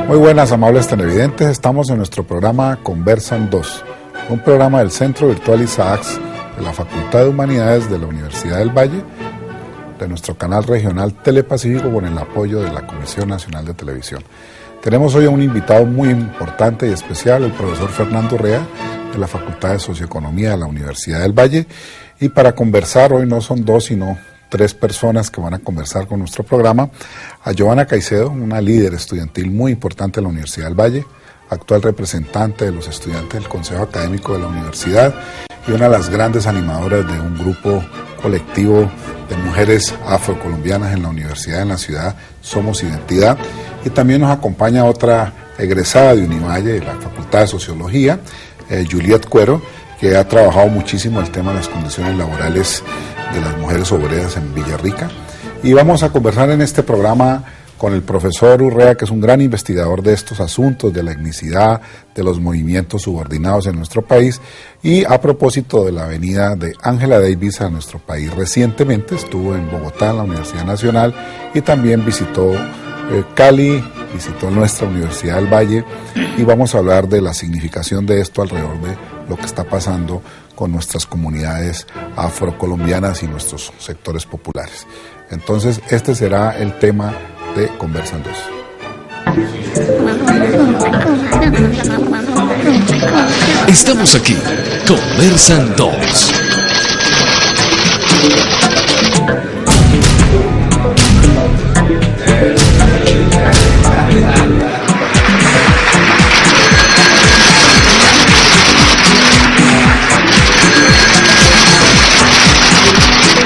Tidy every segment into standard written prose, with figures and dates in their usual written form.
Muy buenas, amables televidentes. Estamos en nuestro programa Conversan 2, un programa del Centro Virtual Isaacs de la Facultad de Humanidades de la Universidad del Valle, de nuestro canal regional Telepacífico, con el apoyo de la Comisión Nacional de Televisión. Tenemos hoy a un invitado muy importante y especial, el profesor Fernando Urrea, de la Facultad de Socioeconomía de la Universidad del Valle. Y para conversar, hoy no son dos, sino tres personas que van a conversar con nuestro programa: a Giovanna Caicedo, una líder estudiantil muy importante de la Universidad del Valle, actual representante de los estudiantes del Consejo Académico de la Universidad y una de las grandes animadoras de un grupo colectivo de mujeres afrocolombianas en la universidad, en la ciudad, Somos Identidad. Y también nos acompaña otra egresada de Univalle, de la Facultad de Sociología, Juliet Cuero, que ha trabajado muchísimo el tema de las condiciones laborales de las mujeres obreras en Villarrica. Y vamos a conversar en este programa con el profesor Urrea, que es un gran investigador de estos asuntos, de la etnicidad, de los movimientos subordinados en nuestro país. Y a propósito de la venida de Angela Davis a nuestro país, recientemente estuvo en Bogotá, en la Universidad Nacional, y también visitó Cali, visitó nuestra Universidad del Valle, y vamos a hablar de la significación de esto alrededor de lo que está pasando con nuestras comunidades afrocolombianas y nuestros sectores populares. Entonces, este será el tema de Conversan 2. Estamos aquí, Conversan 2.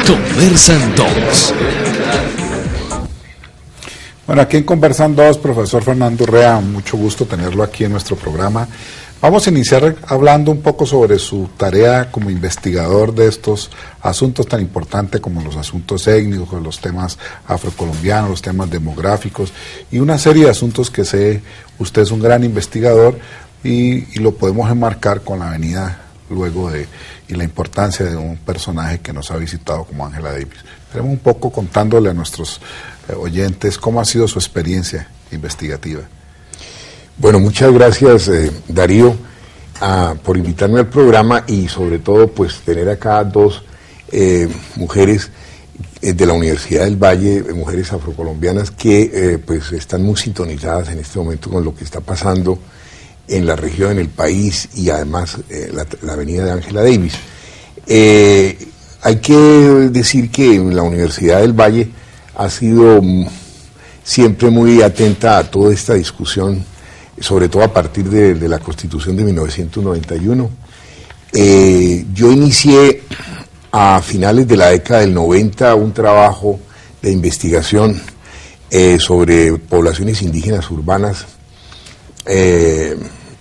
Conversan 2. Bueno, aquí en Conversan 2, profesor Fernando Urrea, mucho gusto tenerlo aquí en nuestro programa. Vamos a iniciar hablando un poco sobre su tarea como investigador de estos asuntos tan importantes como los asuntos étnicos, los temas afrocolombianos, los temas demográficos y una serie de asuntos que sé usted es un gran investigador y lo podemos enmarcar con la venida luego de y la importancia de un personaje que nos ha visitado como Angela Davis. Tenemos un poco contándole a nuestros oyentes cómo ha sido su experiencia investigativa. Bueno, muchas gracias Darío por invitarme al programa y sobre todo pues tener acá dos mujeres de la Universidad del Valle, mujeres afrocolombianas que pues están muy sintonizadas en este momento con lo que está pasando en la región, en el país y además la venida de Angela Davis. Hay que decir que la Universidad del Valle ha sido siempre muy atenta a toda esta discusión, sobre todo a partir de la Constitución de 1991. Yo inicié a finales de la década del 90 un trabajo de investigación sobre poblaciones indígenas urbanas,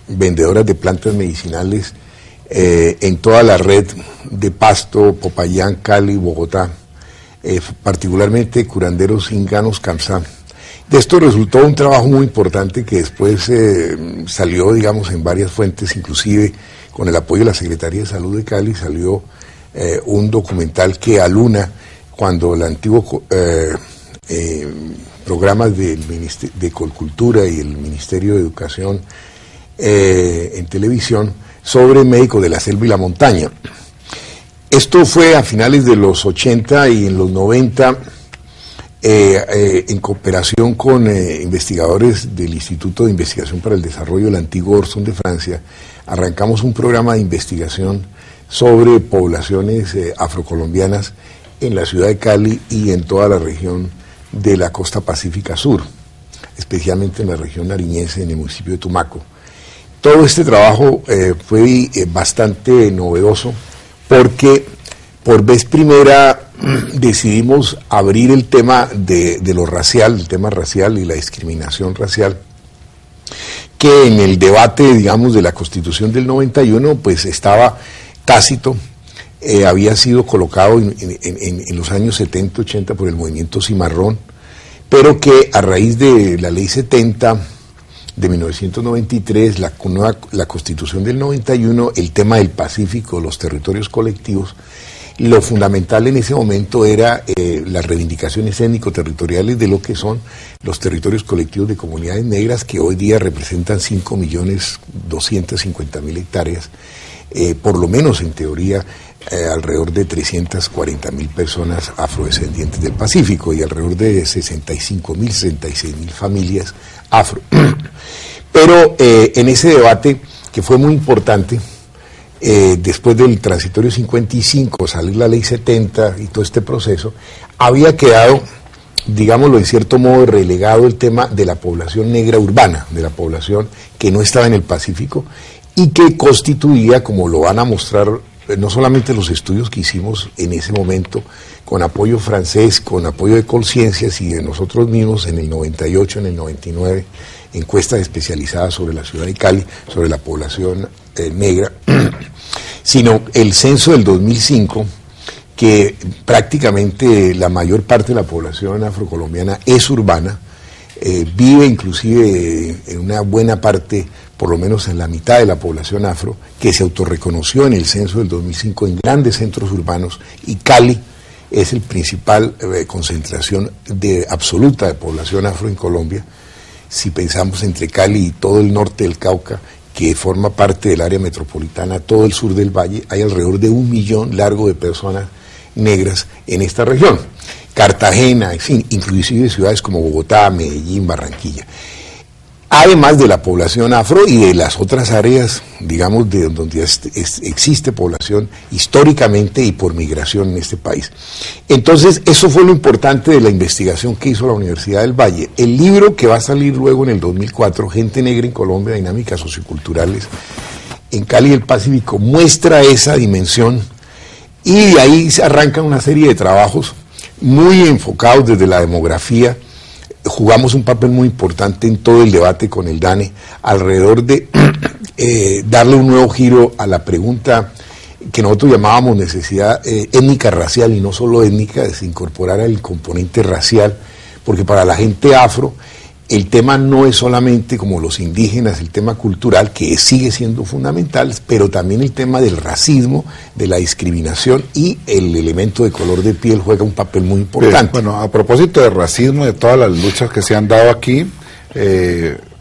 vendedoras de plantas medicinales en toda la red de Pasto, Popayán, Cali, Bogotá, particularmente curanderos ínganos Kamsá. De esto resultó un trabajo muy importante que después salió, digamos, en varias fuentes, inclusive con el apoyo de la Secretaría de Salud de Cali, salió un documental que aluna cuando el antiguo programas de Colcultura y el Ministerio de Educación en televisión sobre médicos de la selva y la montaña. Esto fue a finales de los 80 y en los 90, en cooperación con investigadores del Instituto de Investigación para el Desarrollo del antiguo Orson de Francia, arrancamos un programa de investigación sobre poblaciones afrocolombianas en la ciudad de Cali y en toda la región de la costa pacífica sur, especialmente en la región nariñense, en el municipio de Tumaco. Todo este trabajo fue bastante novedoso porque por vez primera decidimos abrir el tema de lo racial, el tema racial y la discriminación racial, que en el debate, digamos, de la Constitución del 91, pues estaba tácito, había sido colocado en los años 70, 80 por el movimiento Cimarrón, pero que a raíz de la Ley 70 de 1993, la Constitución del 91, el tema del Pacífico, los territorios colectivos, lo fundamental en ese momento era las reivindicaciones étnico-territoriales de lo que son los territorios colectivos de comunidades negras, que hoy día representan 5.250.000 hectáreas, por lo menos en teoría alrededor de 340.000 personas afrodescendientes del Pacífico y alrededor de 65.000, 66.000 familias afro. Pero en ese debate, que fue muy importante, después del transitorio 55, salir la ley 70 y todo este proceso, había quedado, digámoslo en cierto modo, relegado el tema de la población negra urbana, de la población que no estaba en el Pacífico y que constituía, como lo van a mostrar no solamente los estudios que hicimos en ese momento, con apoyo francés, con apoyo de Colciencias y de nosotros mismos en el 98, en el 99, encuestas especializadas sobre la ciudad de Cali, sobre la población negra, sino el censo del 2005, que prácticamente la mayor parte de la población afrocolombiana es urbana, vive inclusive en una buena parte, por lo menos en la mitad de la población afro, que se autorreconoció en el censo del 2005 en grandes centros urbanos, y Cali es el principal concentración absoluta de población afro en Colombia. Si pensamos entre Cali y todo el norte del Cauca, que forma parte del área metropolitana, todo el sur del valle, hay alrededor de 1 millón largo de personas negras en esta región. Cartagena, en fin, inclusive ciudades como Bogotá, Medellín, Barranquilla. Además de la población afro y de las otras áreas, digamos, de donde existe población históricamente y por migración en este país. Entonces, eso fue lo importante de la investigación que hizo la Universidad del Valle. El libro que va a salir luego en el 2004, Gente Negra en Colombia, Dinámicas Socioculturales en Cali y el Pacífico, muestra esa dimensión, y de ahí se arrancan una serie de trabajos muy enfocados desde la demografía. Jugamos un papel muy importante en todo el debate con el DANE alrededor de darle un nuevo giro a la pregunta que nosotros llamábamos necesidad étnica racial, y no solo étnica, de incorporar el componente racial, porque para la gente afro el tema no es solamente como los indígenas, el tema cultural, que sigue siendo fundamental, pero también el tema del racismo, de la discriminación, y el elemento de color de piel juega un papel muy importante. Bueno, a propósito de racismo, de todas las luchas que se han dado aquí,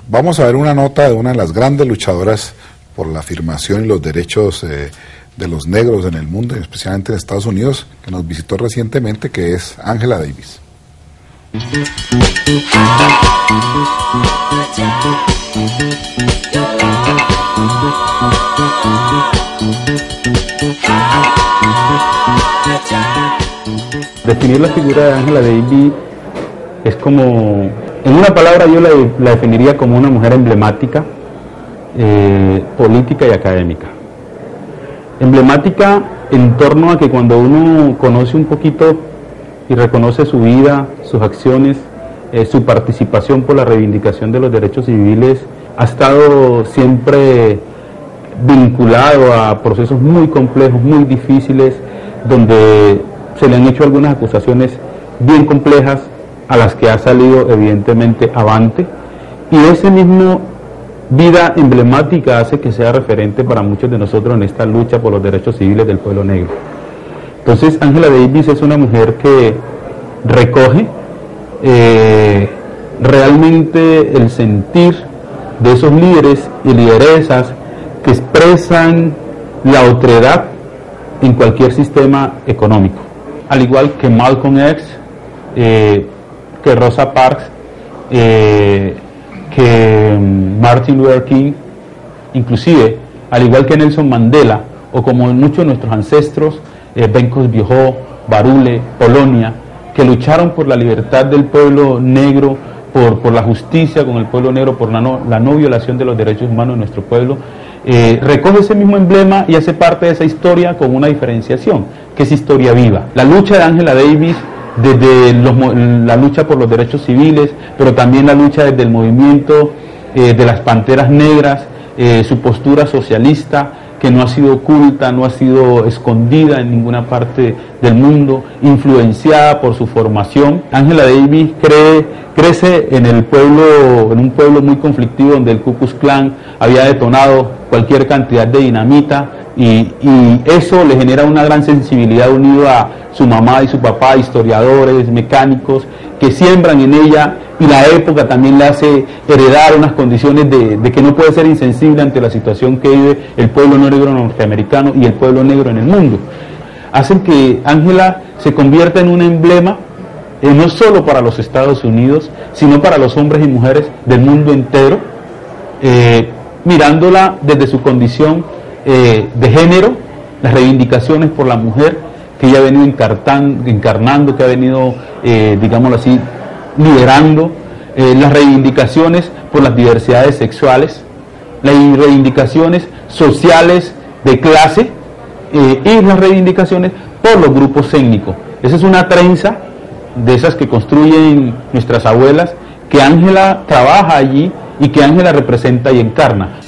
vamos a ver una nota de una de las grandes luchadoras por la afirmación y los derechos de los negros en el mundo, especialmente en Estados Unidos, que nos visitó recientemente, que es Angela Davis. Definir la figura de Angela Davis es como, en una palabra yo la definiría como una mujer emblemática, política y académica. Emblemática en torno a que cuando uno conoce un poquito y reconoce su vida, sus acciones, su participación por la reivindicación de los derechos civiles, ha estado siempre vinculado a procesos muy complejos, muy difíciles, donde se le han hecho algunas acusaciones bien complejas, a las que ha salido evidentemente avante, y ese mismo vida emblemática hace que sea referente para muchos de nosotros en esta lucha por los derechos civiles del pueblo negro. Entonces, Angela Davis es una mujer que recoge realmente el sentir de esos líderes y lideresas que expresan la otredad en cualquier sistema económico. Al igual que Malcolm X, que Rosa Parks, que Martin Luther King, inclusive, al igual que Nelson Mandela, o como muchos de nuestros ancestros, Benkos Biojó, Barule, Polonia, que lucharon por la libertad del pueblo negro, por la justicia con el pueblo negro, por la no violación de los derechos humanos de nuestro pueblo, recoge ese mismo emblema y hace parte de esa historia con una diferenciación, que es historia viva. La lucha de Angela Davis, desde la lucha por los derechos civiles, pero también la lucha desde el movimiento de las Panteras Negras, su postura socialista, que no ha sido oculta, no ha sido escondida en ninguna parte del mundo, influenciada por su formación. Angela Davis crece en un pueblo muy conflictivo, donde el Ku Klux Klan había detonado cualquier cantidad de dinamita Y eso le genera una gran sensibilidad unido a su mamá y su papá, historiadores, mecánicos, que siembran en ella, y la época también le hace heredar unas condiciones de que no puede ser insensible ante la situación que vive el pueblo negro norteamericano y el pueblo negro en el mundo. Hacen que Ángela se convierta en un emblema, no solo para los Estados Unidos, sino para los hombres y mujeres del mundo entero, mirándola desde su condición de género, las reivindicaciones por la mujer que ella ha venido encarnando, que ha venido, digámoslo así, liderando, las reivindicaciones por las diversidades sexuales, las reivindicaciones sociales de clase y las reivindicaciones por los grupos étnicos. Esa es una trenza de esas que construyen nuestras abuelas, que Ángela trabaja allí y que Ángela representa y encarna.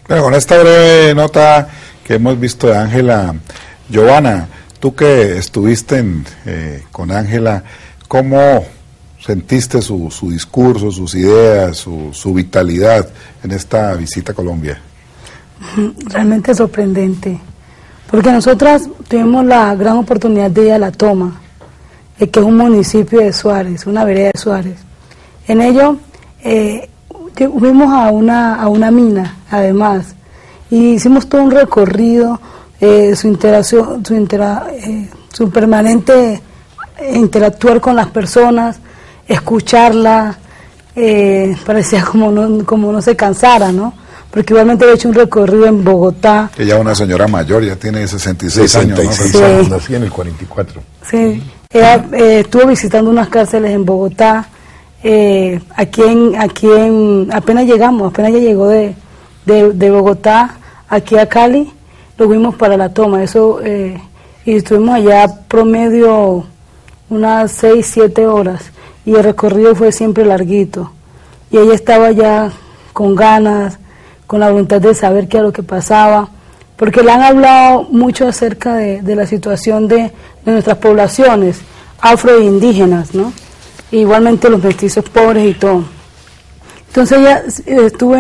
Bueno, con esta breve nota que hemos visto de Ángela, Giovanna, tú que estuviste con Ángela, ¿cómo sentiste su discurso, sus ideas, su vitalidad en esta visita a Colombia? Realmente sorprendente, porque nosotras tuvimos la gran oportunidad de ir a La Toma, que es un municipio de Suárez, una vereda de Suárez. En ello fuimos a una mina, además, y hicimos todo un recorrido, su interacción, su permanente interactuar con las personas, escucharla, parecía como no se cansara, ¿no? Porque igualmente he hecho un recorrido en Bogotá. Ella es una señora mayor, ya tiene 66 años, ¿no? 66 años, nací en el 44. Sí, ella estuvo visitando unas cárceles en Bogotá, apenas ella llegó de Bogotá aquí a Cali, lo fuimos para La Toma, y estuvimos allá promedio unas 6, 7 horas, y el recorrido fue siempre larguito, y ella estaba ya con ganas, con la voluntad de saber qué era lo que pasaba, porque le han hablado mucho acerca de la situación de nuestras poblaciones afro e indígenas, ¿no? Igualmente los mestizos pobres y todo. Entonces ella estuvo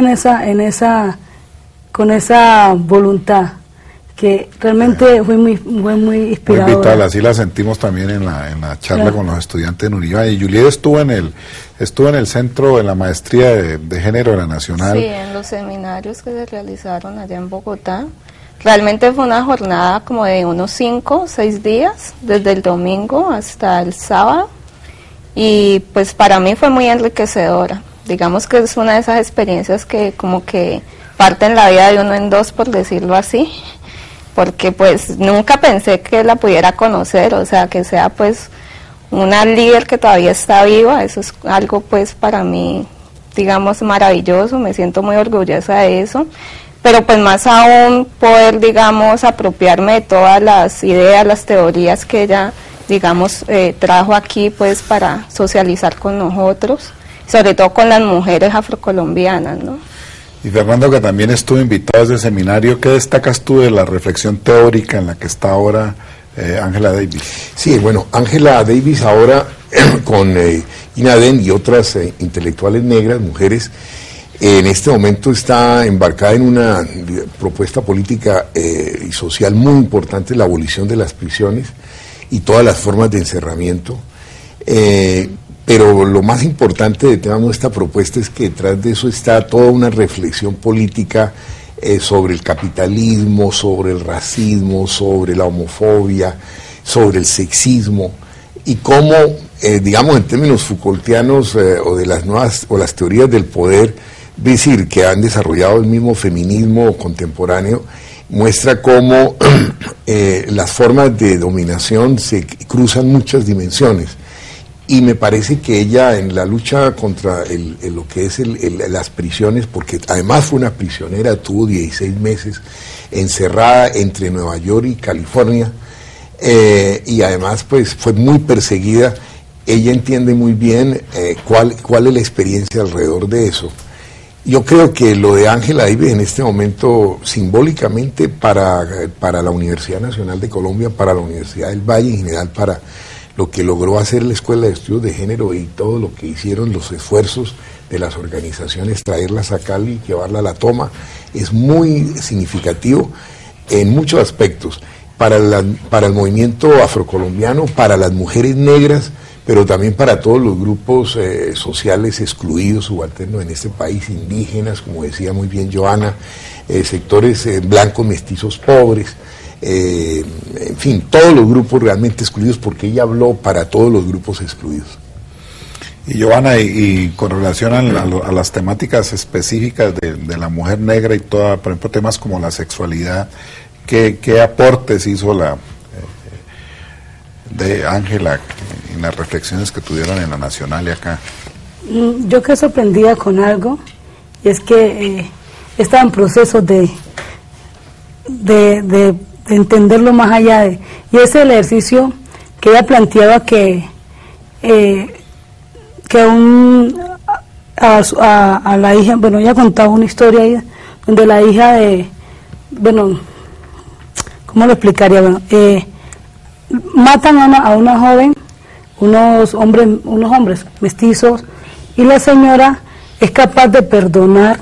con esa voluntad, que realmente fue muy inspiradora. Muy vital, así la sentimos también en la charla, claro, con los estudiantes de Univá. Y Juliet estuvo en el centro, en la maestría de género de la Nacional. Sí, en los seminarios que se realizaron allá en Bogotá. Realmente fue una jornada como de unos 5 o 6 días, desde el domingo hasta el sábado. Y pues para mí fue muy enriquecedora. Digamos que es una de esas experiencias que como que parten la vida de uno en dos, por decirlo así, porque pues nunca pensé que la pudiera conocer, o sea, que sea pues una líder que todavía está viva. Eso es algo pues para mí, digamos, maravilloso, me siento muy orgullosa de eso, pero pues más aún poder, digamos, apropiarme de todas las ideas, las teorías que ella, digamos, trajo aquí pues para socializar con nosotros, sobre todo con las mujeres afrocolombianas, ¿no? Y Fernando, que también estuvo invitado a ese seminario, ¿qué destacas tú de la reflexión teórica en la que está ahora Angela Davis? Sí, bueno, Angela Davis ahora con Ina Den y otras intelectuales negras, mujeres, en este momento está embarcada en una propuesta política y social muy importante, la abolición de las prisiones y todas las formas de encerramiento. Pero lo más importante de esta propuesta es que detrás de eso está toda una reflexión política sobre el capitalismo, sobre el racismo, sobre la homofobia, sobre el sexismo, y cómo, digamos en términos Foucaultianos o de las nuevas o las teorías del poder, decir que han desarrollado el mismo feminismo contemporáneo, muestra cómo las formas de dominación se cruzan muchas dimensiones. Y me parece que ella en la lucha contra lo que es las prisiones, porque además fue una prisionera, tuvo 16 meses encerrada entre Nueva York y California, y además pues fue muy perseguida. Ella entiende muy bien cuál es la experiencia alrededor de eso. Yo creo que lo de Angela Davis en este momento, simbólicamente para la Universidad Nacional de Colombia, para la Universidad del Valle, en general para lo que logró hacer la Escuela de Estudios de Género y todo lo que hicieron los esfuerzos de las organizaciones, traerlas a Cali, llevarla a la toma, es muy significativo en muchos aspectos, para el movimiento afrocolombiano, para las mujeres negras, pero también para todos los grupos sociales excluidos, subalternos en este país, indígenas, como decía muy bien Joana, sectores blancos, mestizos, pobres, en fin, todos los grupos realmente excluidos, porque ella habló para todos los grupos excluidos. Y Joana, y con relación a las temáticas específicas de la mujer negra y toda, por ejemplo, temas como la sexualidad, ¿qué aportes hizo de Ángela en las reflexiones que tuvieron en la Nacional y acá? Yo quedé sorprendida con algo, y es que estaba en proceso de entenderlo más allá y ese ejercicio que ella planteaba que a la hija, bueno, ella contaba una historia ahí, donde la hija bueno, ¿cómo lo explicaría? Bueno, matan a una joven, unos hombres mestizos, y la señora es capaz de perdonar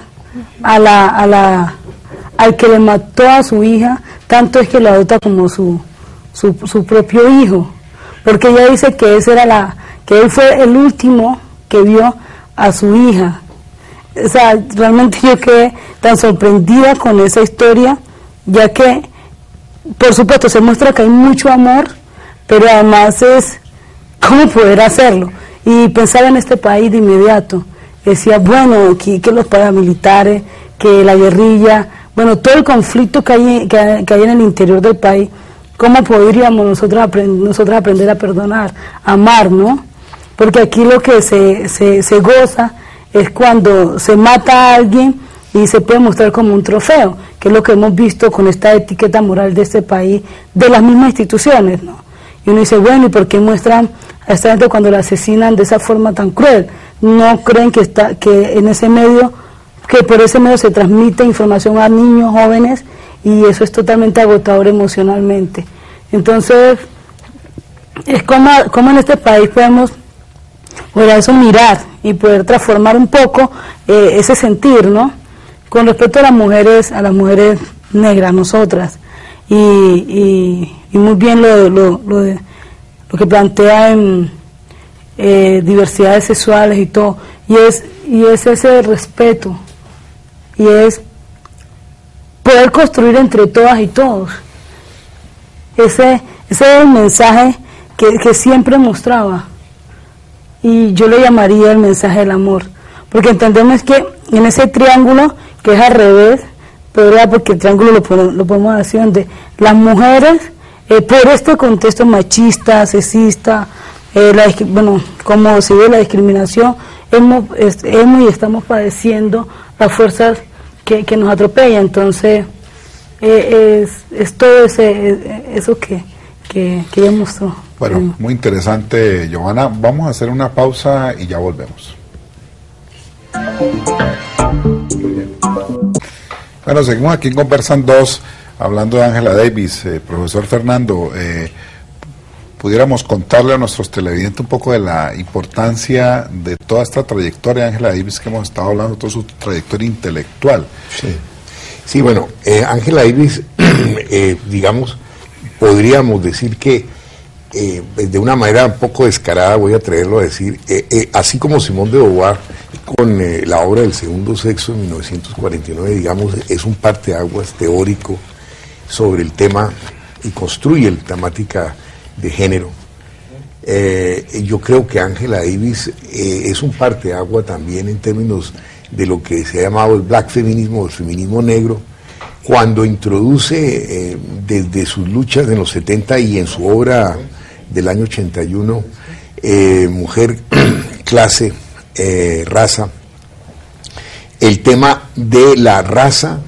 al que le mató a su hija, tanto es que la adopta como su propio hijo, porque ella dice que que él fue el último que vio a su hija. O sea, realmente yo quedé tan sorprendida con esa historia, ya que, por supuesto, se muestra que hay mucho amor, pero además es cómo poder hacerlo. Y pensaba en este país de inmediato, decía, bueno, que los paramilitares, que la guerrilla, bueno, todo el conflicto que hay en el interior del país, ¿cómo podríamos nosotros aprender a perdonar, a amar, no? Porque aquí lo que se goza es cuando se mata a alguien y se puede mostrar como un trofeo, que es lo que hemos visto con esta etiqueta moral de este país, de las mismas instituciones, ¿no? Y uno dice, bueno, ¿y por qué muestran a esta gente cuando la asesinan de esa forma tan cruel? ¿No creen que en ese medio, que por ese medio se transmite información a niños, jóvenes, y eso es totalmente agotador emocionalmente? Entonces, es como en este país podemos eso mirar y poder transformar un poco ese sentir, ¿no? Con respecto a las mujeres negras, nosotras, y muy bien lo que plantea en diversidades sexuales y todo, y es ese respeto, y es poder construir entre todas y todos. Ese es el mensaje que siempre mostraba, y yo lo llamaría el mensaje del amor, porque entendemos que en ese triángulo, que es al revés, pero porque el triángulo lo podemos decir, donde las mujeres, por este contexto machista, sexista, bueno, como se ve la discriminación, hemos y estamos padeciendo las fuerzas que nos atropellan. Entonces, es todo eso que ella mostró. Bueno, muy interesante, Joana. Vamos a hacer una pausa y ya volvemos. Muy bien. Bueno, seguimos aquí en Conversan 2, hablando de Ángela Davis. Profesor Fernando, pudiéramos contarle a nuestros televidentes un poco de la importancia de toda esta trayectoria de Ángela Davis que hemos estado hablando, toda su trayectoria intelectual. Sí, bueno, Ángela Davis, digamos, podríamos decir que de una manera un poco descarada, voy a atreverlo a decir, así como Simone de Beauvoir con la obra del segundo sexo en 1949, digamos, es un parteaguas teórico sobre el tema y construye la temática de género. Yo creo que Ángela Davis es un parteaguas también en términos de lo que se ha llamado el black feminismo, el feminismo negro, cuando introduce desde sus luchas en los 70 y en su obra del año 81, Mujer, Clase, Raza, el tema de la raza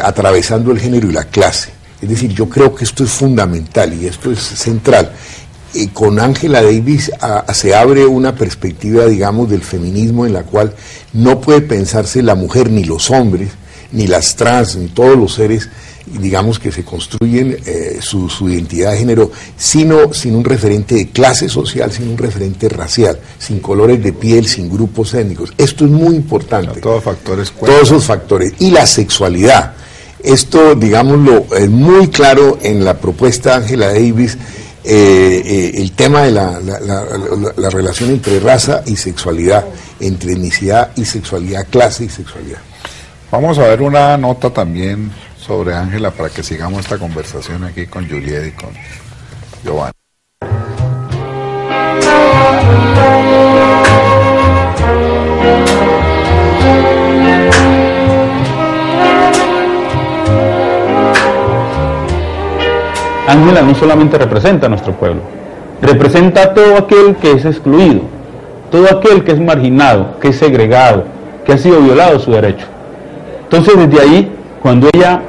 atravesando el género y la clase. Es decir, yo creo que esto es fundamental y esto es central. Con Ángela Davis se abre una perspectiva, digamos, del feminismo en la cual no puede pensarse la mujer, ni los hombres, ni las trans, ni todos los seres digamos que se construyen su identidad de género sin un referente de clase social, sin un referente racial, sin colores de piel, sin grupos étnicos. Esto es muy importante. Todos factores cuentan. Todos esos factores. Y la sexualidad. Esto, digámoslo, es muy claro en la propuesta de Angela Davis, el tema de la relación entre raza y sexualidad, entre etnicidad y sexualidad, clase y sexualidad. Vamos a ver una nota también sobre Ángela para que sigamos esta conversación aquí con Juliet y con Giovanna. Ángela no solamente representa a nuestro pueblo, representa a todo aquel que es excluido, todo aquel que es marginado, que es segregado, que ha sido violado su derecho. Entonces, desde ahí, cuando ella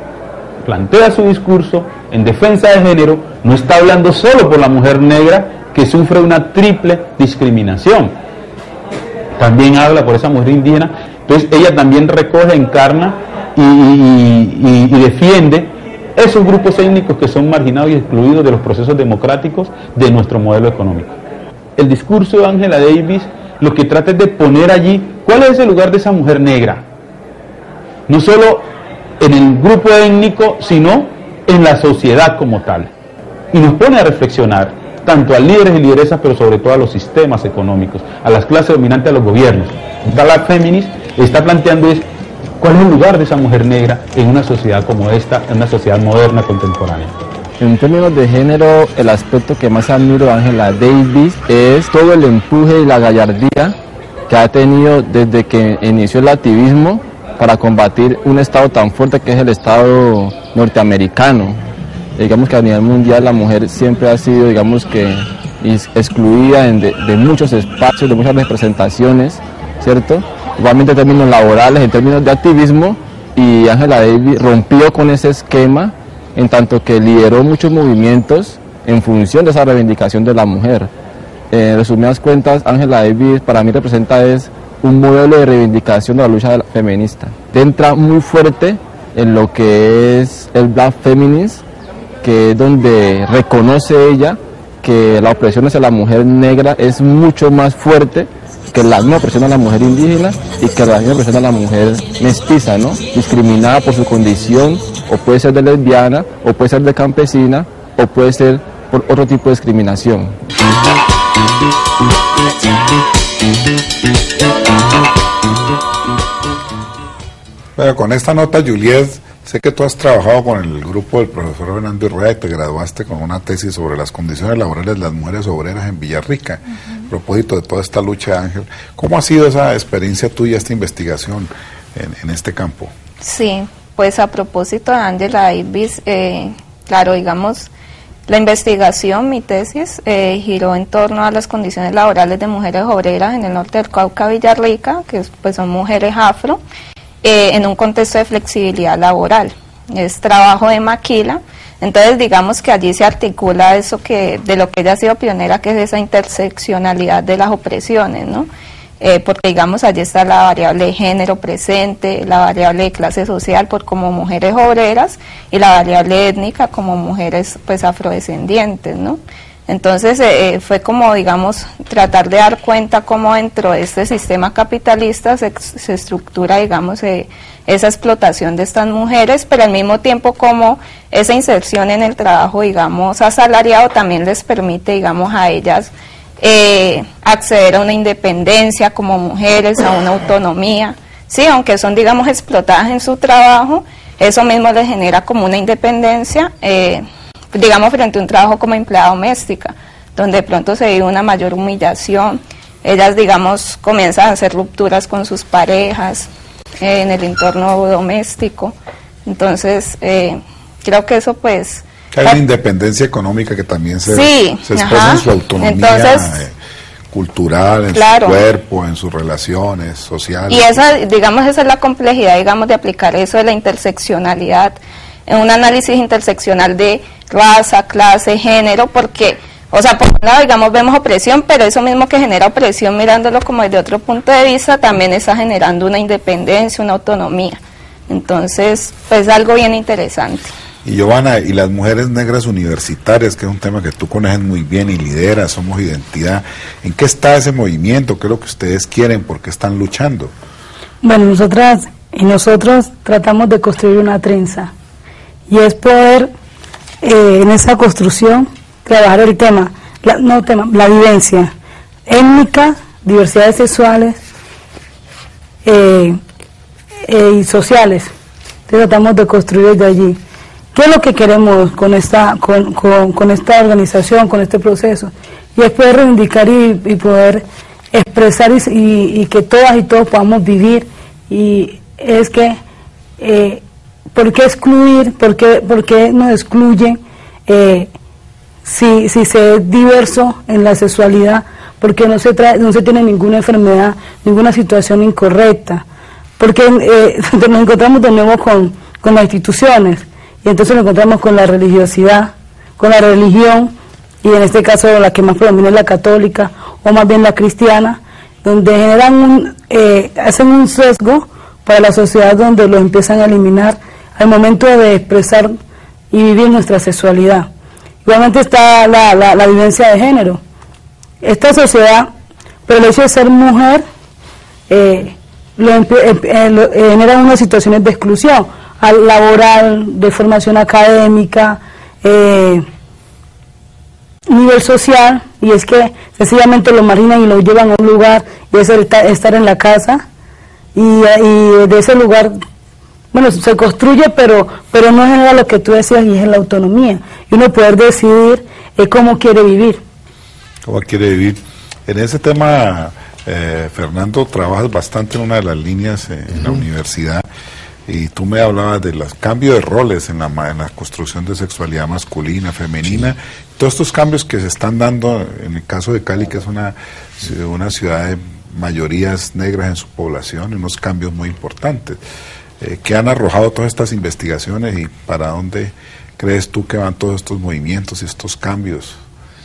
plantea su discurso en defensa de género, no está hablando solo por la mujer negra que sufre una triple discriminación, también habla por esa mujer indígena. Entonces ella también recoge, encarna y defiende esos grupos étnicos que son marginados y excluidos de los procesos democráticos de nuestro modelo económico. El discurso de Angela Davis lo que trata es de poner allí cuál es el lugar de esa mujer negra, no solo en el grupo étnico, sino en la sociedad como tal. Y nos pone a reflexionar, tanto a líderes y lideresas, pero sobre todo a los sistemas económicos, a las clases dominantes, a los gobiernos. Black Feminist está planteando es cuál es el lugar de esa mujer negra en una sociedad como esta, en una sociedad moderna, contemporánea. En términos de género, el aspecto que más admiro de Angela Davis es todo el empuje y la gallardía que ha tenido desde que inició el activismo para combatir un Estado tan fuerte que es el Estado norteamericano. Digamos que a nivel mundial la mujer siempre ha sido, digamos que, excluida de muchos espacios, de muchas representaciones, ¿cierto? Igualmente en términos laborales, en términos de activismo, y Angela Davis rompió con ese esquema en tanto que lideró muchos movimientos en función de esa reivindicación de la mujer. En resumidas cuentas, Angela Davis para mí representa un modelo de reivindicación de la lucha feminista. Entra muy fuerte en lo que es el Black Feminist, que es donde reconoce ella que la opresión hacia la mujer negra es mucho más fuerte que la misma opresión a la mujer indígena y que la misma opresión a la mujer mestiza, ¿no? Discriminada por su condición, o puede ser de lesbiana, o puede ser de campesina, o puede ser por otro tipo de discriminación. Bueno, con esta nota, Juliet, sé que tú has trabajado con el grupo del profesor Fernando Urrea y te graduaste con una tesis sobre las condiciones laborales de las mujeres obreras en Villarrica. A propósito de toda esta lucha, Ángel, ¿cómo ha sido esa experiencia tuya, esta investigación en este campo? Sí, pues a propósito de Angela Davis, claro, digamos, la investigación, mi tesis, giró en torno a las condiciones laborales de mujeres obreras en el norte del Cauca, Villarrica, que pues son mujeres afro, en un contexto de flexibilidad laboral. Es trabajo de maquila. Entonces digamos que allí se articula eso de lo que ella ha sido pionera, que es esa interseccionalidad de las opresiones, ¿no? Porque digamos allí está la variable de género presente, la variable de clase social por como mujeres obreras y la variable étnica como mujeres pues afrodescendientes, ¿no? Entonces fue como digamos tratar de dar cuenta cómo dentro de este sistema capitalista se estructura digamos esa explotación de estas mujeres, pero al mismo tiempo como esa inserción en el trabajo digamos asalariado también les permite digamos a ellas acceder a una independencia como mujeres, a una autonomía, sí, aunque son digamos explotadas en su trabajo, eso mismo les genera como una independencia, digamos frente a un trabajo como empleada doméstica, donde de pronto se vive una mayor humillación, ellas digamos comienzan a hacer rupturas con sus parejas en el entorno doméstico, entonces creo que eso pues... Hay una independencia económica que también se expresa en su autonomía. Entonces, cultural, en su cuerpo, en sus relaciones sociales. Y esa, digamos, esa es la complejidad, digamos, de aplicar eso de la interseccionalidad, en un análisis interseccional de raza, clase, género, porque, o sea, por un lado, digamos, vemos opresión, pero eso mismo que genera opresión, mirándolo como desde otro punto de vista, también está generando una independencia, una autonomía. Entonces, pues algo bien interesante. Y Giovanna, y las mujeres negras universitarias, que es un tema que tú conoces muy bien y lideras, Somos Identidad, ¿en qué está ese movimiento? ¿Qué es lo que ustedes quieren? ¿Por qué están luchando? Bueno, nosotras y nosotros tratamos de construir una trenza, y es poder en esa construcción trabajar el tema, la vivencia étnica, diversidades sexuales y sociales. Entonces tratamos de construir desde allí. ¿Qué es lo que queremos con esta organización, con este proceso? Y es poder reivindicar y poder expresar y que todas y todos podamos vivir. Y es que, ¿por qué excluir? ¿Por qué nos excluyen si se es diverso en la sexualidad? Porque no se tiene ninguna enfermedad, ninguna situación incorrecta. Porque nos encontramos de nuevo con las instituciones, y entonces nos encontramos con la religiosidad, con la religión, y en este caso la que más predomina es la católica, o más bien la cristiana, donde generan hacen un sesgo para la sociedad, donde lo empiezan a eliminar al momento de expresar y vivir nuestra sexualidad. Igualmente está la vivencia de género. Esta sociedad, por el hecho de ser mujer, genera unas situaciones de exclusión laboral, de formación académica, nivel social, y es que sencillamente lo marginan y lo llevan a un lugar, y es estar en la casa, y de ese lugar, bueno, se construye, pero no genera lo que tú decías, y es la autonomía, y uno poder decidir cómo quiere vivir. ¿Cómo quiere vivir? En ese tema, Fernando, trabajas bastante en una de las líneas en la universidad, y tú me hablabas de los cambios de roles en la construcción de sexualidad masculina, femenina, sí. Todos estos cambios que se están dando en el caso de Cali, que es una ciudad de mayorías negras en su población, unos cambios muy importantes, que han arrojado todas estas investigaciones, y para dónde crees tú que van todos estos movimientos y estos cambios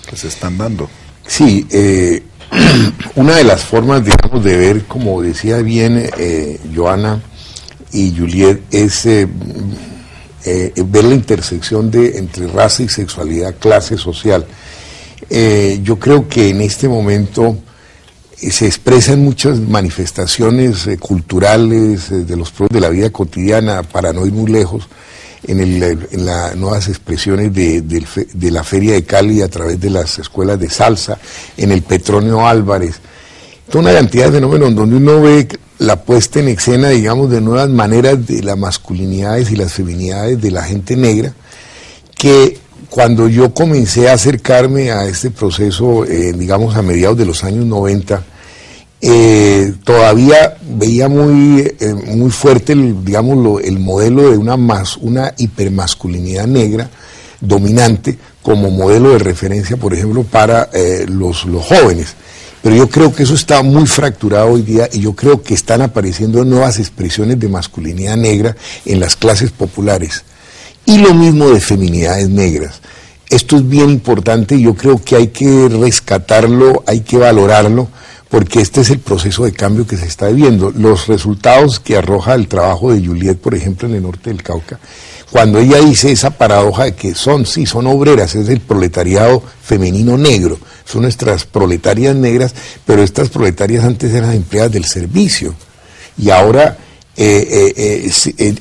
que se están dando. Sí, una de las formas, digamos, de ver, como decía bien Johanna y Juliet, es ver la intersección entre raza y sexualidad, clase social. Yo creo que en este momento se expresan muchas manifestaciones culturales de los pros de la vida cotidiana, para no ir muy lejos, en las nuevas expresiones de la Feria de Cali a través de las escuelas de salsa, en el Petronio Álvarez, toda una cantidad de fenómenos donde uno ve la puesta en escena, digamos, de nuevas maneras de las masculinidades y las feminidades de la gente negra, que cuando yo comencé a acercarme a este proceso, digamos, a mediados de los años 90, todavía veía muy fuerte el modelo de una hipermasculinidad negra dominante como modelo de referencia, por ejemplo, para los jóvenes. Pero yo creo que eso está muy fracturado hoy día, y yo creo que están apareciendo nuevas expresiones de masculinidad negra en las clases populares, y lo mismo de feminidades negras. Esto es bien importante, y yo creo que hay que rescatarlo, hay que valorarlo, porque este es el proceso de cambio que se está viviendo. Los resultados que arroja el trabajo de Juliet, por ejemplo, en el norte del Cauca, cuando ella dice esa paradoja de que son obreras, es el proletariado femenino negro, son nuestras proletarias negras, pero estas proletarias antes eran empleadas del servicio, y ahora,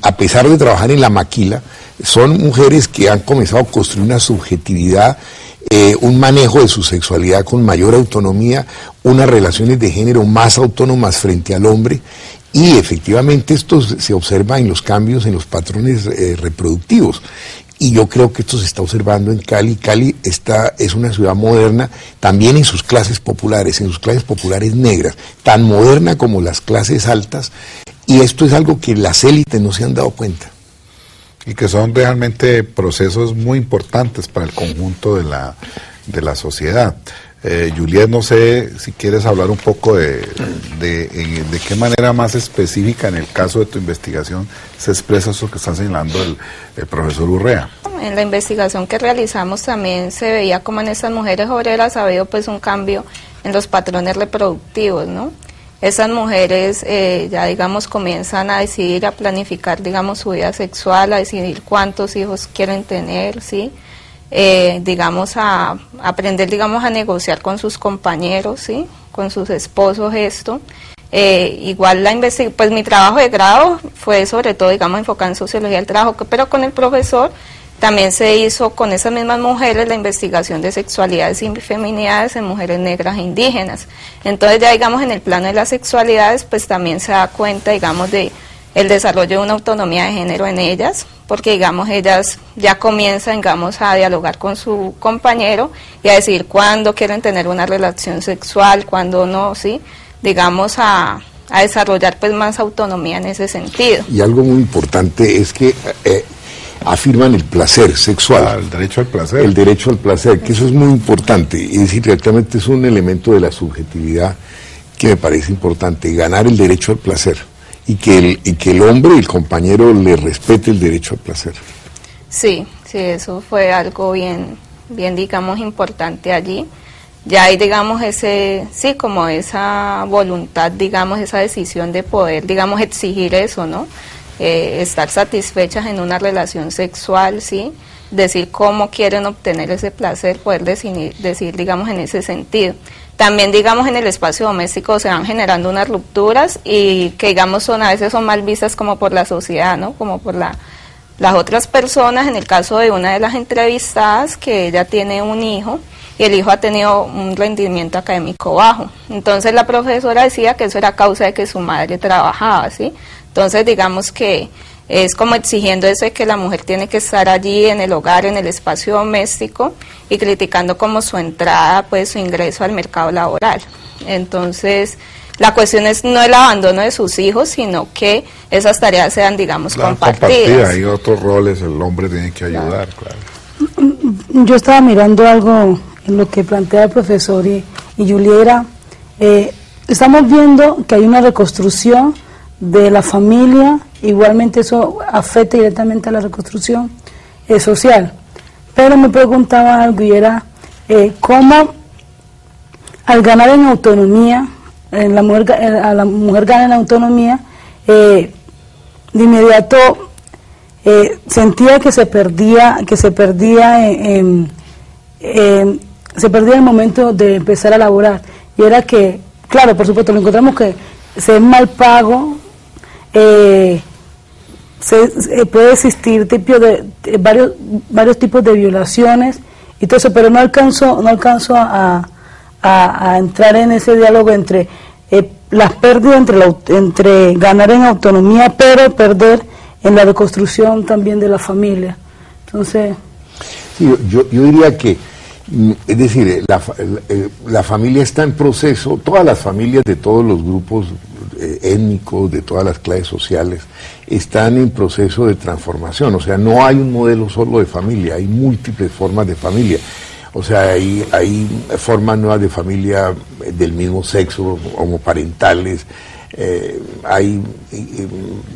a pesar de trabajar en la maquila, son mujeres que han comenzado a construir una subjetividad, un manejo de su sexualidad con mayor autonomía, unas relaciones de género más autónomas frente al hombre, y efectivamente esto se observa en los cambios en los patrones reproductivos. Y yo creo que esto se está observando en Cali. Cali es una ciudad moderna, también en sus clases populares negras, tan moderna como las clases altas, y esto es algo que las élites no se han dado cuenta. Y que son realmente procesos muy importantes para el conjunto de la sociedad. Juliet, no sé si quieres hablar un poco de qué manera más específica en el caso de tu investigación se expresa eso que está señalando el profesor Urrea. En la investigación que realizamos también se veía como en estas mujeres obreras ha habido pues un cambio en los patrones reproductivos, ¿no? esas mujeres ya digamos comienzan a decidir, a planificar digamos su vida sexual, a decidir cuántos hijos quieren tener, ¿sí? Digamos a aprender digamos a negociar con sus compañeros, ¿sí? Con sus esposos esto. Igual pues mi trabajo de grado fue sobre todo digamos enfocado en sociología del trabajo, pero con el profesor también se hizo con esas mismas mujeres la investigación de sexualidades y feminidades en mujeres negras e indígenas. Entonces ya digamos en el plano de las sexualidades pues también se da cuenta digamos de el desarrollo de una autonomía de género en ellas, porque digamos ellas ya comienzan digamos a dialogar con su compañero y a decidir cuándo quieren tener una relación sexual, cuándo no, ¿sí? Digamos a desarrollar pues más autonomía en ese sentido. Y algo muy importante es que afirman el placer sexual. El derecho al placer. El derecho al placer, que eso es muy importante. Es decir, directamente es un elemento de la subjetividad que me parece importante, ganar el derecho al placer. Y que el hombre, el compañero, le respete el derecho al placer. Sí, eso fue algo bien digamos importante allí. Ya hay digamos como esa voluntad, digamos esa decisión de poder, digamos exigir eso, ¿no? Estar satisfechas en una relación sexual, ¿sí? Decir cómo quieren obtener ese placer, poder decir digamos en ese sentido. También digamos en el espacio doméstico se van generando unas rupturas y que digamos a veces son mal vistas como por la sociedad, ¿no? Como por las otras personas. En el caso de una de las entrevistadas, que ella tiene un hijo y el hijo ha tenido un rendimiento académico bajo. Entonces la profesora decía que eso era causa de que su madre trabajaba, ¿sí? Entonces digamos que es como exigiendo eso de que la mujer tiene que estar allí en el hogar, en el espacio doméstico, y criticando como su entrada, pues su ingreso al mercado laboral. Entonces la cuestión no el abandono de sus hijos, sino que esas tareas sean digamos compartidas. Hay otros roles, el hombre tiene que ayudar, claro. Yo estaba mirando algo en lo que plantea el profesor y Juliera, estamos viendo que hay una reconstrucción de la familia, igualmente eso afecta directamente a la reconstrucción social. Pero me preguntaba algo y era cómo al ganar en autonomía, la mujer gana en autonomía, de inmediato sentía que se perdía el momento de empezar a laborar, y era que, claro, por supuesto, lo encontramos que se es mal pago, puede existir varios tipos de violaciones y todo eso, pero no alcanzo a entrar en ese diálogo entre las pérdidas entre ganar en autonomía pero perder en la reconstrucción también de la familia. Entonces sí, yo diría que es decir, la familia está en proceso, todas las familias de todos los grupos étnicos, de todas las clases sociales, están en proceso de transformación. O sea, no hay un modelo solo de familia, hay múltiples formas de familia. O sea, hay formas nuevas de familia del mismo sexo, homoparentales, hay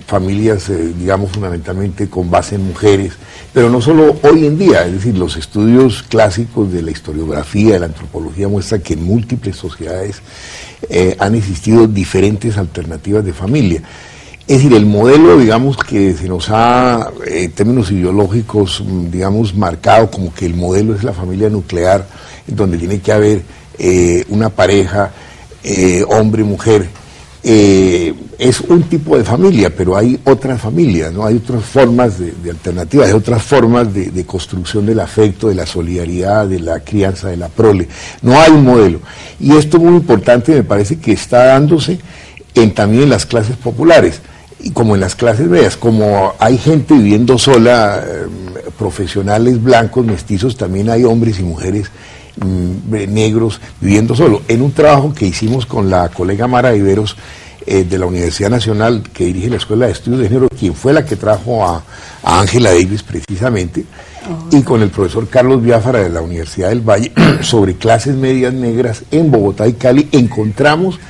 familias, digamos, fundamentalmente con base en mujeres, pero no solo hoy en día, es decir, los estudios clásicos de la historiografía, de la antropología muestran que en múltiples sociedades han existido diferentes alternativas de familia. Es decir, el modelo, digamos, que se nos ha, en términos ideológicos, digamos, marcado como que el modelo es la familia nuclear, donde tiene que haber una pareja, hombre, mujer, es un tipo de familia, pero hay otras familias, ¿no? Hay otras formas de alternativas, hay otras formas de construcción del afecto, de la solidaridad, de la crianza, de la prole. No hay un modelo. Y esto es muy importante, me parece que está dándose también en las clases populares, y como en las clases medias, como hay gente viviendo sola, profesionales blancos, mestizos, también hay hombres y mujeres negros viviendo solo. En un trabajo que hicimos con la colega Mara Iberos de la Universidad Nacional, que dirige la Escuela de Estudios de Género, quien fue la que trajo a Ángela Davis precisamente, y con el profesor Carlos Biafara de la Universidad del Valle, sobre clases medias negras en Bogotá y Cali, encontramos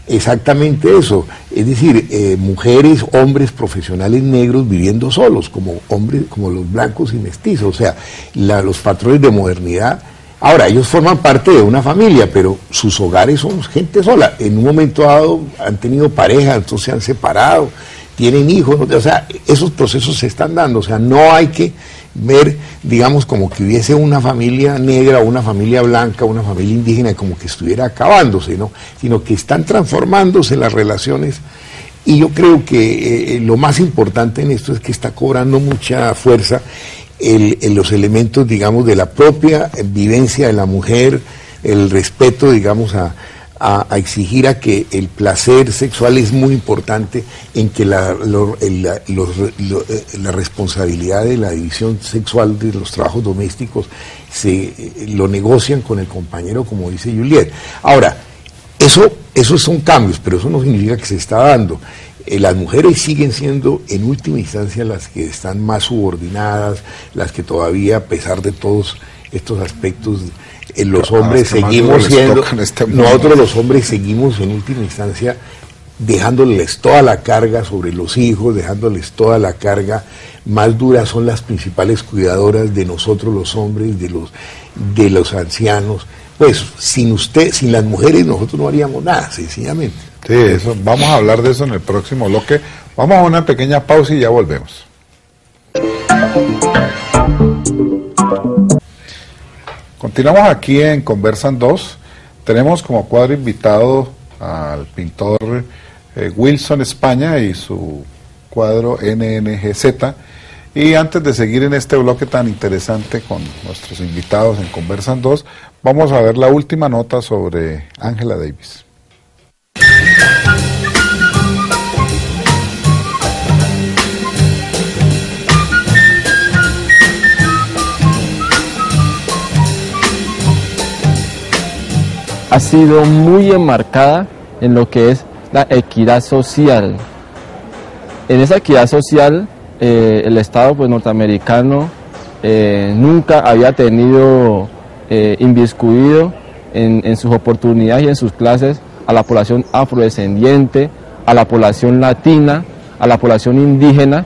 exactamente eso, es decir, mujeres, hombres profesionales negros viviendo solos, como hombres, como los blancos y mestizos. O sea, los patrones de modernidad Ahora, ellos forman parte de una familia, pero sus hogares son gente sola. En un momento dado han tenido pareja, entonces se han separado, tienen hijos, o sea, esos procesos se están dando. O sea, no hay que ver, digamos, como que hubiese una familia negra, una familia blanca, una familia indígena, como que estuviera acabándose, ¿no? Sino que están transformándose las relaciones. Y yo creo que lo más importante en esto es que está cobrando mucha fuerza los elementos, digamos, de la propia vivencia de la mujer, el respeto, digamos, a exigir a que el placer sexual es muy importante, en que la responsabilidad de la división sexual de los trabajos domésticos lo negocian con el compañero, como dice Juliet. Ahora, esos son cambios, pero eso no significa que se está dando. Las mujeres siguen siendo en última instancia las que están más subordinadas, las que todavía, a pesar de todos estos aspectos, los hombres seguimos siendo, nosotros los hombres seguimos en última instancia dejándoles toda la carga sobre los hijos, dejándoles toda la carga más dura, son las principales cuidadoras de nosotros los hombres, de los ancianos. Pues sin las mujeres nosotros no haríamos nada, sencillamente. Sí, eso, vamos a hablar de eso en el próximo bloque. Vamos a una pequeña pausa y ya volvemos. Continuamos aquí en Conversan 2. Tenemos como cuadro invitado al pintor Wilson España y su cuadro NNGZ. Y antes de seguir en este bloque tan interesante con nuestros invitados en Conversan 2, vamos a ver la última nota sobre Angela Davis. Ha sido muy enmarcada en lo que es la equidad social. En esa equidad social, el Estado pues, norteamericano nunca había tenido inmiscuido en sus oportunidades y en sus clases a la población afrodescendiente, a la población latina, a la población indígena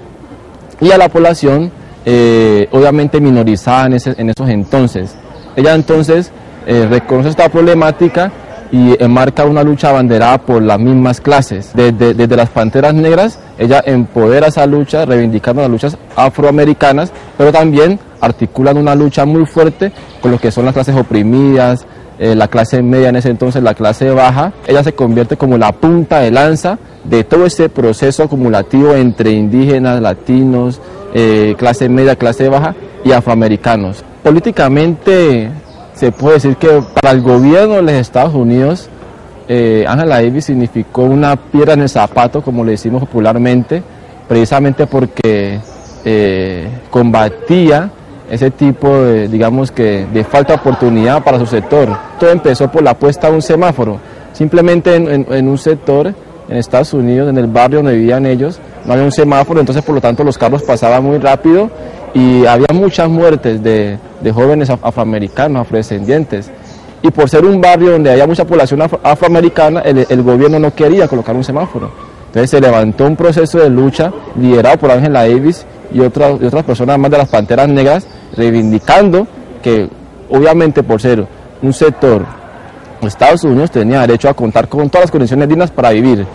y a la población obviamente minorizada en esos entonces. Ella entonces reconoce esta problemática y enmarca una lucha abanderada por las mismas clases. Desde las Panteras Negras, ella empodera esa lucha, reivindicando las luchas afroamericanas, pero también articulan una lucha muy fuerte con lo que son las clases oprimidas, la clase media en ese entonces, la clase baja. Ella se convierte como la punta de lanza de todo ese proceso acumulativo entre indígenas, latinos, clase media, clase baja y afroamericanos. Políticamente se puede decir que para el gobierno de los Estados Unidos, Angela Davis significó una piedra en el zapato, como le decimos popularmente, precisamente porque combatía ese tipo de, digamos que, de falta de oportunidad para su sector. Todo empezó por la puesta de un semáforo. Simplemente en un sector, en Estados Unidos, en el barrio donde vivían ellos, no había un semáforo, entonces por lo tanto los carros pasaban muy rápido y había muchas muertes de jóvenes afroamericanos, afrodescendientes. Y por ser un barrio donde había mucha población afroamericana, el gobierno no quería colocar un semáforo. Entonces se levantó un proceso de lucha liderado por Angela Davis y otras personas más de las Panteras Negras, reivindicando que obviamente por ser un sector, Estados Unidos tenía derecho a contar con todas las condiciones dignas para vivir.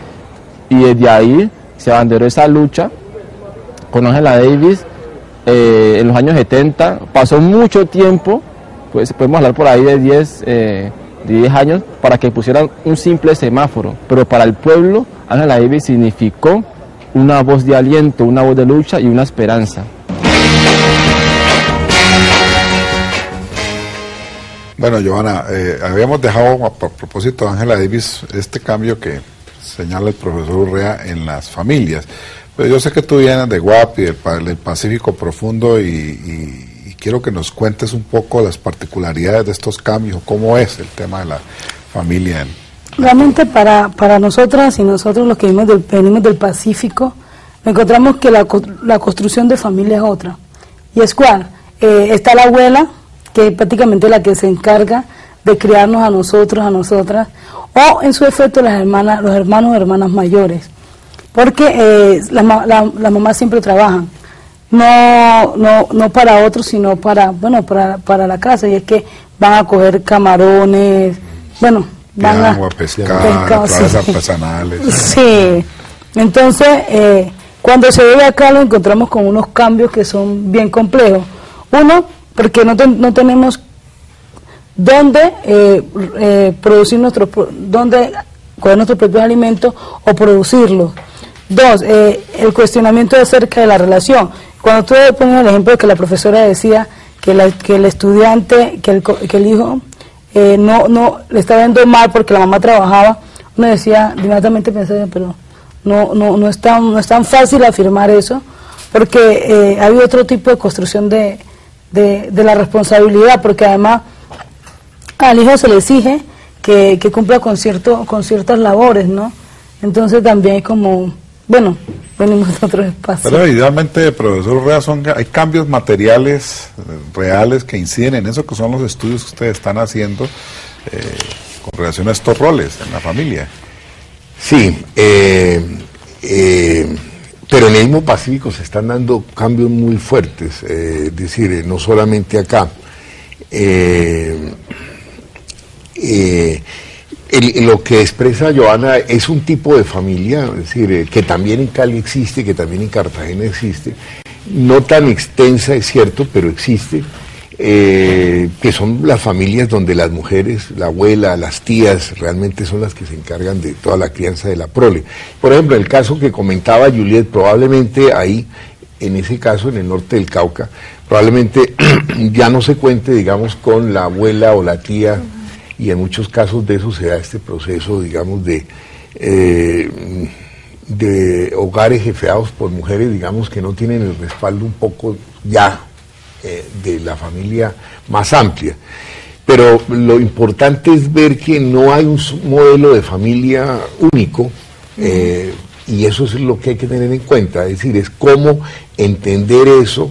Y desde ahí se abanderó esa lucha con Angela Davis. En los años 70 pasó mucho tiempo, pues podemos hablar por ahí de 10 años, para que pusieran un simple semáforo, pero para el pueblo Angela Davis significó una voz de aliento, una voz de lucha y una esperanza. Bueno, Johanna, habíamos dejado a propósito de Angela Davis este cambio que señala el profesor Urrea en las familias. Pero yo sé que tú vienes de Guapi, del Pacífico Profundo, y quiero que nos cuentes un poco las particularidades de estos cambios, cómo es el tema de la familia. Realmente para nosotras y nosotros los que venimos del Pacífico, encontramos que la construcción de familia es otra. ¿Y es cuál? Está la abuela, que es prácticamente la que se encarga de criarnos a nosotros, a nosotras, o en su efecto los hermanos o hermanas mayores. Porque las mamás siempre trabajan, no para otros, sino para la casa. Y es que van a coger camarones, bueno, van a pescar, clases artesanales. Sí, entonces cuando se ve acá lo encontramos con unos cambios que son bien complejos. Uno, porque no tenemos dónde producir dónde coger nuestros propios alimentos o producirlos. Dos, el cuestionamiento acerca de la relación. Cuando tú pones el ejemplo de que la profesora decía que el estudiante, que el hijo no le estaba viendo mal porque la mamá trabajaba, uno decía, inmediatamente pensaba, pero no es tan fácil afirmar eso, porque ha habido otro tipo de construcción de la responsabilidad, porque además al hijo se le exige que cumpla con ciertas labores, ¿no? Entonces también es como, bueno, venimos de otros espacios. Pero idealmente, profesor Urrea, hay cambios materiales reales que inciden en eso, que son los estudios que ustedes están haciendo con relación a estos roles en la familia. Sí, pero en el mismo Pacífico se están dando cambios muy fuertes, es decir, no solamente acá. Lo que expresa Joana es un tipo de familia, es decir, que también en Cali existe, que también en Cartagena existe, no tan extensa, es cierto, pero existe, que son las familias donde las mujeres, la abuela, las tías, realmente son las que se encargan de toda la crianza de la prole. Por ejemplo, el caso que comentaba Juliet, probablemente ahí, en ese caso, en el norte del Cauca, probablemente ya no se cuente, digamos, con la abuela o la tía, y en muchos casos de eso se da este proceso, digamos, de hogares jefeados por mujeres, digamos, que no tienen el respaldo un poco ya de la familia más amplia. Pero lo importante es ver que no hay un modelo de familia único, y eso es lo que hay que tener en cuenta, es decir, es cómo entender eso,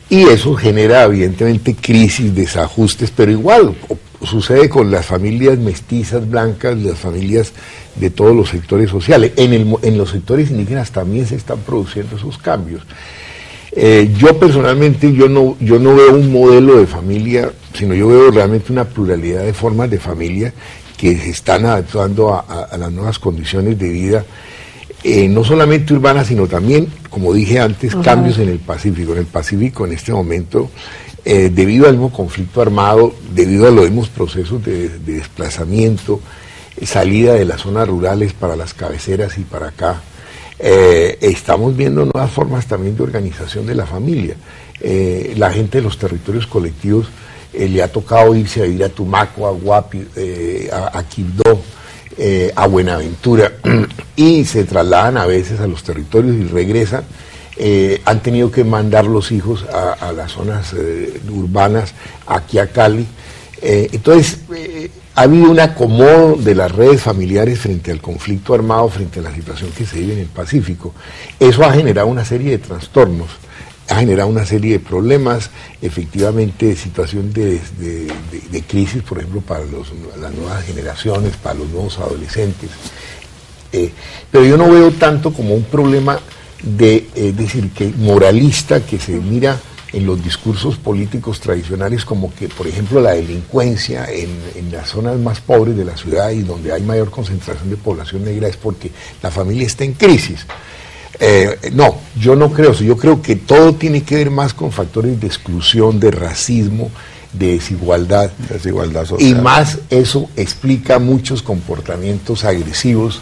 y eso genera evidentemente crisis, desajustes, pero igual sucede con las familias mestizas, blancas, las familias de todos los sectores sociales. En los sectores indígenas también se están produciendo esos cambios. Yo personalmente, yo no veo un modelo de familia, sino yo veo realmente una pluralidad de formas de familia que se están adaptando a las nuevas condiciones de vida, no solamente urbanas, sino también, como dije antes, cambios en el Pacífico. En el Pacífico, en este momento, debido al mismo conflicto armado, debido a los mismos procesos de desplazamiento, salida de las zonas rurales para las cabeceras y para acá, estamos viendo nuevas formas también de organización de la familia. La gente de los territorios colectivos le ha tocado irse a vivir a Tumaco, a Guapi, a Quibdó, a Buenaventura, y se trasladan a veces a los territorios y regresan. Han tenido que mandar los hijos a las zonas urbanas, aquí a Cali. Entonces, ha habido un acomodo de las redes familiares frente al conflicto armado, frente a la situación que se vive en el Pacífico. Eso ha generado una serie de trastornos, ha generado una serie de problemas, efectivamente, situación de crisis, por ejemplo, para las nuevas generaciones, para los nuevos adolescentes. Pero yo no veo tanto como un problema decir, que moralista, que se mira en los discursos políticos tradicionales como que, por ejemplo, la delincuencia en las zonas más pobres de la ciudad y donde hay mayor concentración de población negra es porque la familia está en crisis. No, yo no creo eso. Yo creo que todo tiene que ver más con factores de exclusión, de racismo, de desigualdad social. Y más eso explica muchos comportamientos agresivos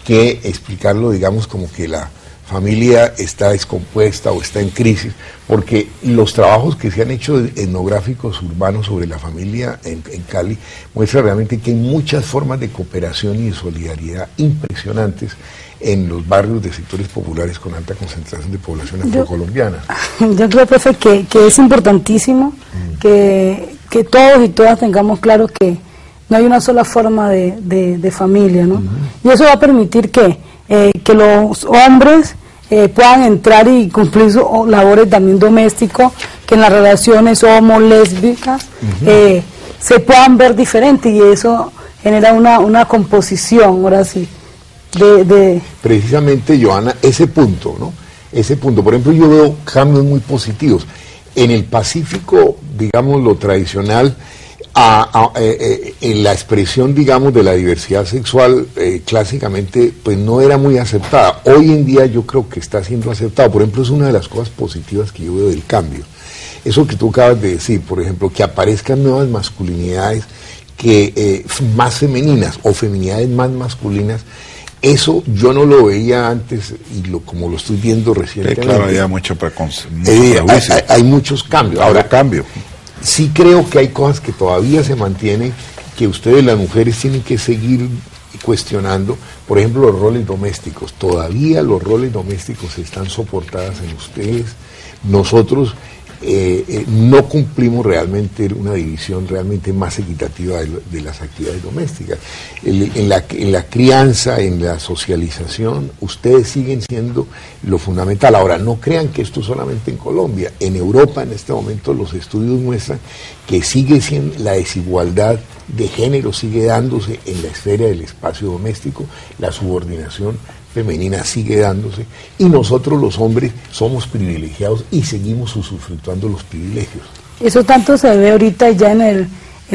que explicarlo, digamos, como que la familia está descompuesta o está en crisis, porque los trabajos que se han hecho etnográficos urbanos sobre la familia en Cali muestran realmente que hay muchas formas de cooperación y de solidaridad impresionantes en los barrios de sectores populares con alta concentración de población afrocolombiana. Yo creo, profe, que es importantísimo que todos y todas tengamos claro que no hay una sola forma de familia, ¿no? Y eso va a permitir que los hombres puedan entrar y cumplir sus labores también domésticos, que en las relaciones homo, lésbicas, se puedan ver diferentes, y eso genera una composición, ahora sí, Precisamente, Joana, ese punto, ¿no? Ese punto, por ejemplo, yo veo cambios muy positivos. En el Pacífico, digamos, lo tradicional, en la expresión, digamos, de la diversidad sexual, clásicamente, pues no era muy aceptada. Hoy en día yo creo que está siendo aceptado. Por ejemplo, es una de las cosas positivas que yo veo del cambio. Eso que tú acabas de decir, por ejemplo, que aparezcan nuevas masculinidades más femeninas o feminidades más masculinas. Eso yo no lo veía antes y como lo estoy viendo recientemente. Claro, había mucho prejuicio. Hay muchos cambios. Ahora, sí creo que hay cosas que todavía se mantienen, que ustedes, las mujeres, tienen que seguir cuestionando. Por ejemplo, los roles domésticos. Todavía los roles domésticos están soportados en ustedes. Nosotros no cumplimos realmente una división realmente más equitativa de las actividades domésticas. En la crianza, en la socialización, ustedes siguen siendo lo fundamental. Ahora, no crean que esto solamente en Colombia. En Europa, en este momento, los estudios muestran que sigue siendo la desigualdad de género, sigue dándose en la esfera del espacio doméstico, la subordinación femenina sigue dándose, y nosotros los hombres somos privilegiados y seguimos usufructuando los privilegios. Eso tanto se ve ahorita ya en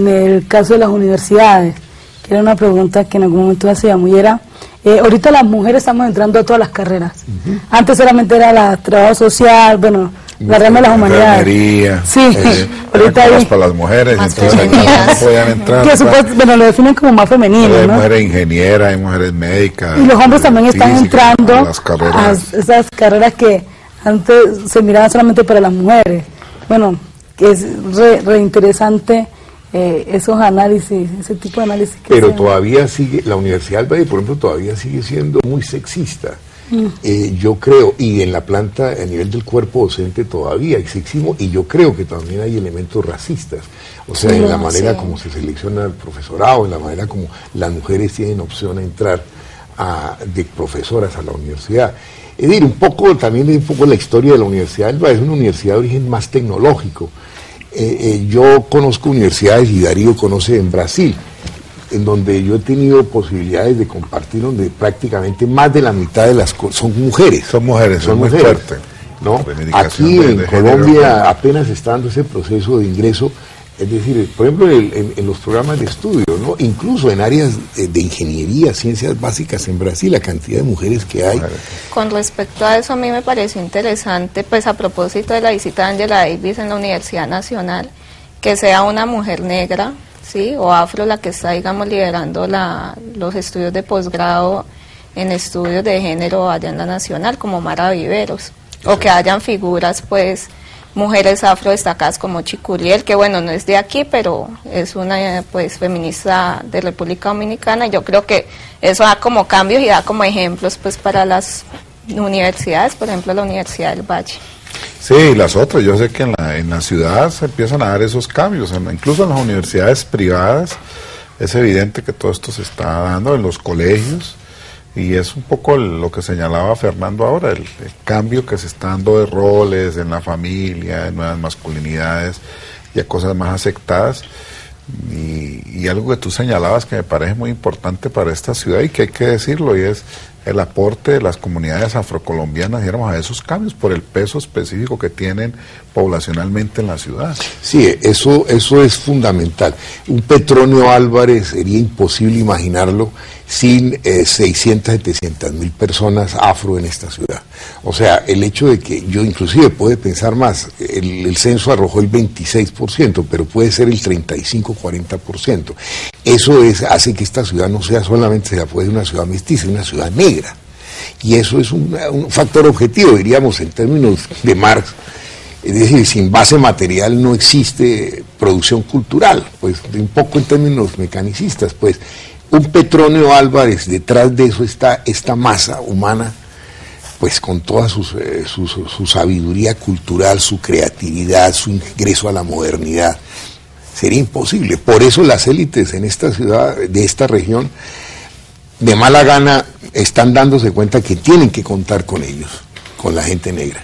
el caso de las universidades, que era una pregunta que en algún momento hacíamos, y era, ahorita las mujeres estamos entrando a todas las carreras. Antes solamente era la trabajo social, bueno, la rama de las humanidades. Sí, ahorita hay para las mujeres, entonces no podían entrar. Que bueno, lo definen como más femenino, hay ¿no? mujeres ingenieras, hay mujeres médicas. Y los hombres también están entrando a esas carreras que antes se miraban solamente para las mujeres. Bueno, que es re interesante esos análisis, ese tipo de análisis. Pero todavía sigue, la Universidad del Valle, por ejemplo, todavía sigue siendo muy sexista. Yo creo, y en la planta, a nivel del cuerpo docente todavía hay sexismo, y yo creo que también hay elementos racistas, o sea, en la manera como se selecciona el profesorado, en la manera como las mujeres tienen opción a entrar de profesoras a la universidad. Es decir, un poco la historia de la Universidad del Valle, es una universidad de origen más tecnológico. Yo conozco universidades, y Darío conoce en Brasil, en donde yo he tenido posibilidades de compartir, donde prácticamente más de la mitad de las son mujeres. Son mujeres, muy fuertes. ¿No? Aquí en Colombia apenas está dando ese proceso de ingreso, es decir, por ejemplo, en los programas de estudio, ¿no? Incluso en áreas de ingeniería, ciencias básicas en Brasil, la cantidad de mujeres que hay. Con respecto a eso, a mí me pareció interesante, pues a propósito de la visita de Angela Davis en la Universidad Nacional, que sea una mujer negra, ¿sí? O afro la que está, digamos, liderando los estudios de posgrado en estudios de género allá en la Nacional, como Mara Viveros, o que hayan figuras, pues, mujeres afro destacadas como Chicuriel, que bueno, no es de aquí, pero es una, pues, feminista de República Dominicana, y yo creo que eso da como cambios y da como ejemplos, pues, para las universidades, por ejemplo, la Universidad del Valle. Sí, y las otras, yo sé que en la ciudad se empiezan a dar esos cambios, incluso en las universidades privadas es evidente que todo esto se está dando, en los colegios, y es un poco lo que señalaba Fernando ahora, el cambio que se está dando de roles en la familia, de nuevas masculinidades, y a cosas más aceptadas, y algo que tú señalabas que me parece muy importante para esta ciudad y que hay que decirlo, y es el aporte de las comunidades afrocolombianas, digamos, a esos cambios por el peso específico que tienen poblacionalmente en la ciudad. Sí, eso es fundamental. Un Petronio Álvarez sería imposible imaginarlo sin 600, 700 mil personas afro en esta ciudad. O sea, el hecho de que yo inclusive puede pensar más, el censo arrojó el 26%, pero puede ser el 35, 40%. Eso hace que esta ciudad no sea solamente una ciudad mestiza, es una ciudad negra. Y eso es un factor objetivo, diríamos, en términos de Marx. Es decir, sin base material no existe producción cultural, pues un poco en términos mecanicistas, pues un Petronio Álvarez, detrás de eso está esta masa humana, pues con toda su sabiduría cultural, su creatividad, su ingreso a la modernidad. Sería imposible. Por eso las élites en esta ciudad, de esta región, de mala gana, están dándose cuenta que tienen que contar con ellos, con la gente negra,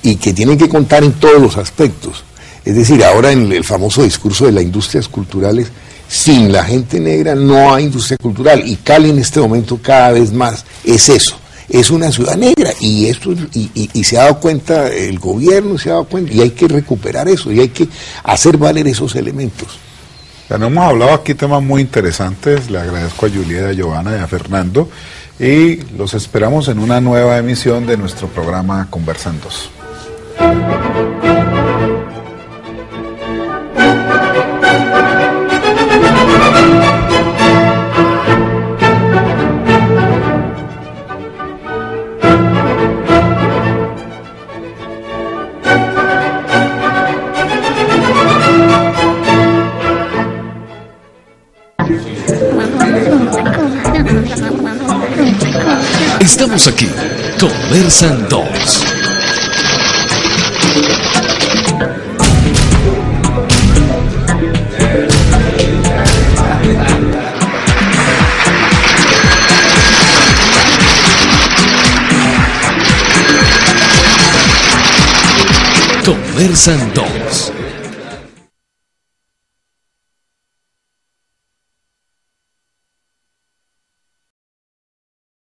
y que tienen que contar en todos los aspectos. Es decir, ahora en el famoso discurso de las industrias culturales, sin la gente negra no hay industria cultural, y Cali en este momento cada vez más es eso, es una ciudad negra, y se ha dado cuenta, el gobierno se ha dado cuenta, y hay que recuperar eso, y hay que hacer valer esos elementos. Bueno, hemos hablado aquí temas muy interesantes. Le agradezco a Julieta, a Giovanna y a Fernando. Y los esperamos en una nueva emisión de nuestro programa Conversan 2. Estamos aquí, Conversan 2. Conversan 2.